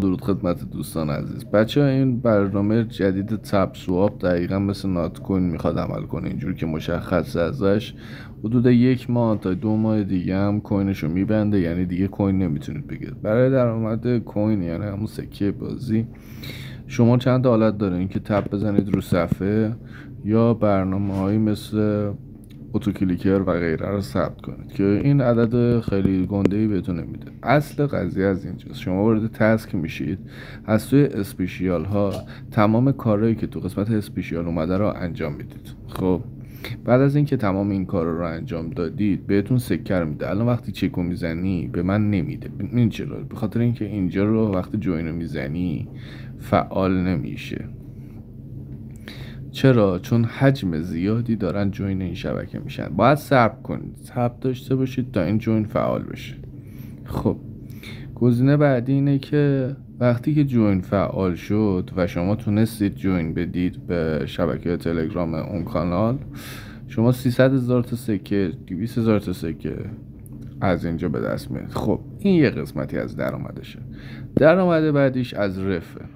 درود خدمت دوستان عزیز. بچه این برنامه جدید تپ سواب دقیقا مثل نات کوین میخواد عمل کنه، اینجور که مشخص ازش حدود 1 ماه تا 2 ماه دیگه هم کوینشو میبنده، یعنی دیگه کوین نمیتونید بگیرید. برای درآمد کوین یعنی همون سکه بازی شما چند تا حالت داره، اینکه تپ بزنید رو صفحه یا برنامه هایی مثل اتوکلیکر و غیره رو ثبت کنید که این عدد خیلی گنده‌ای بهتون نمیده. اصل قضیه از اینجاست، شما وارد تسک میشید، از توی اسپیشیال ها تمام کارهایی که تو قسمت اسپیشیال اومده رو انجام میدید. خب بعد از اینکه تمام این کارا رو انجام دادید بهتون سکه رو میده. الان وقتی چکو میزنی به من نمیده. این چرا؟ به خاطر اینکه اینجا رو وقتی جوین رو میزنی فعال نمیشه. چرا؟ چون حجم زیادی دارن جوین این شبکه میشن. باید صبر کنید، صبر داشته باشید تا این جوین فعال بشه. خب گزینه بعدی اینه که وقتی که جوین فعال شد و شما تونستید جوین بدید به شبکه تلگرام اون کانال، شما 300,000 تا سکه 200,000 تا سکه از اینجا به دست میاد. خب این یه قسمتی از درآمدشه. درآمد بعدیش از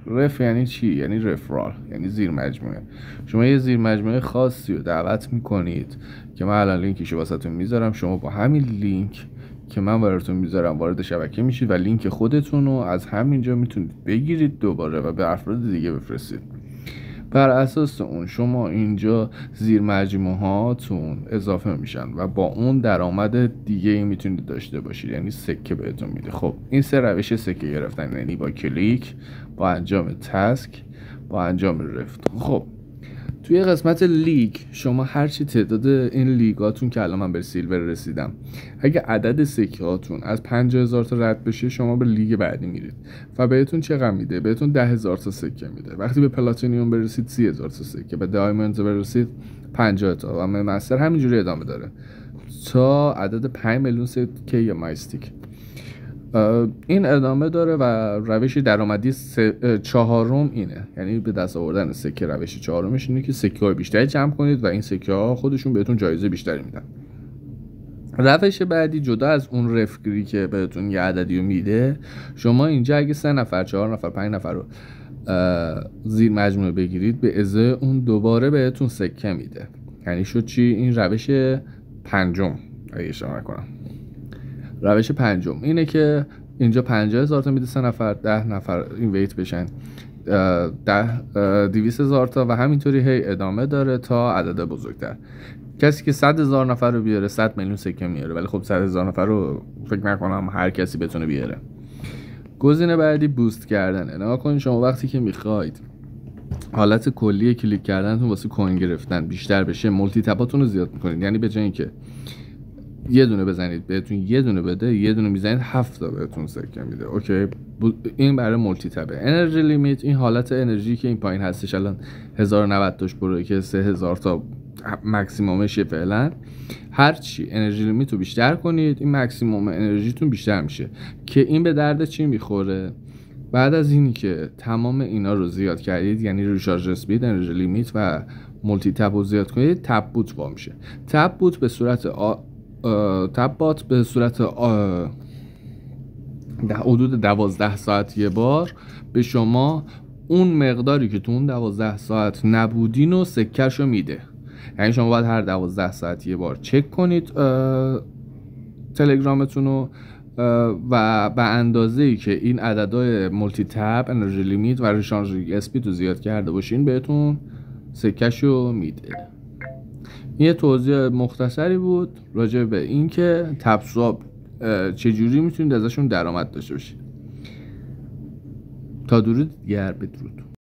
رف یعنی چی؟ یعنی رفرال، یعنی زیر مجموعه. شما یه زیر مجموعه خاصی رو دعوت میکنید که من الان لینکشو واسهتون میذارم، شما با همین لینک که من براتون میذارم وارد شبکه میشید و لینک خودتون رو از همینجا میتونید بگیرید دوباره و به افراد دیگه بفرستید. بر اساس اون شما اینجا زیر مجموعه هاتون اضافه میشن و با اون درآمد دیگه ای میتونید داشته باشید، یعنی سکه بهتون میده. خب این سه روش سکه گرفتن، یعنی با کلیک، با انجام تسک، با انجام رفت. خب توی قسمت لیگ شما هرچی تعداد این لیگاتون که الان من به سیلور رسیدم، اگه عدد سکه هاتون از 50,000 تا رد بشه شما به لیگ بعدی میرید و بهتون چقدر میده؟ بهتون 10,000 تا سکه میده. وقتی به پلاتینیوم برسید 30,000 تا سکه، به دایموند برسید 50 تا و مستر همینجوری ادامه داره تا عدد 5 میلیون سکه یا مایستیک. این ادامه داره و روش درآمدی چهارم اینه، یعنی به دست آوردن سکه. روش چهارمش اینه که سکه های بیشتری جمع کنید و این سکه ها خودشون بهتون جایزه بیشتری میدن. روش بعدی جدا از اون رفگری که بهتون یه عددی رو میده، شما اینجا اگه 3 نفر 4 نفر 5 نفر رو زیر مجموعه بگیرید به ازای اون دوباره بهتون سکه میده. یعنی شد چی؟ این روش پنجم اگه اشتباه نکنم. روش پنجم اینه که اینجا 50,000 تا میده 3 نفر، 10 نفر این ویت بشن 200,000 تا و همینطوری هی ادامه داره تا عدد بزرگتر. کسی که 100,000 نفر رو بیاره 100 میلیون سکه میاره، ولی خب 100,000 نفر رو فکر نکنم هر کسی بتونه بیاره. گزینه بعدی بوست کردنه. نگاه کنید شما وقتی که میخواید حالت کلی کلیک کردنتون واسه کوین گرفتن بیشتر بشه، مولتی تپاتون رو زیاد میکنید. یعنی به جای اینکه یه دونه بزنید بهتون یه دونه بده، یه دونه میزنید 7 تا بهتون سکه میده. اوکی، این برای مولتی تپه. انرژی لیمیت، این حالت انرژی که این پایین هستش الان 1090 تاش بره که 3000 تا مکسیمومشه فعلا. هر چی انرژی لیمیت رو بیشتر کنید این مکسیموم انرژیتون بیشتر میشه. که این به درد چی میخوره؟ بعد از اینی که تمام اینا رو زیاد کردید، یعنی ریچارج اسپید، انرژی لیمیت و مولتی تپ رو زیاد کنید، تپ بوت وا میشه. تپ بوت به صورت تبات به صورت حدود 12 ساعت یه بار به شما اون مقداری که تو اون 12 ساعت نبودین و سکه‌شو میده. یعنی شما باید هر 12 ساعت یه بار چک کنید تلگرامتون رو و به اندازه‌ای که این عددهای مولتی تپ، انرژی لیمیت و ریچارج اسپید رو زیاد کرده باشین بهتون سکه‌شو میده. یه توضیح مختصری بود راجع به این که تپ سواب چجوری میتونید ازشون درآمد داشته باشید. تا درود دیگر، بدرود.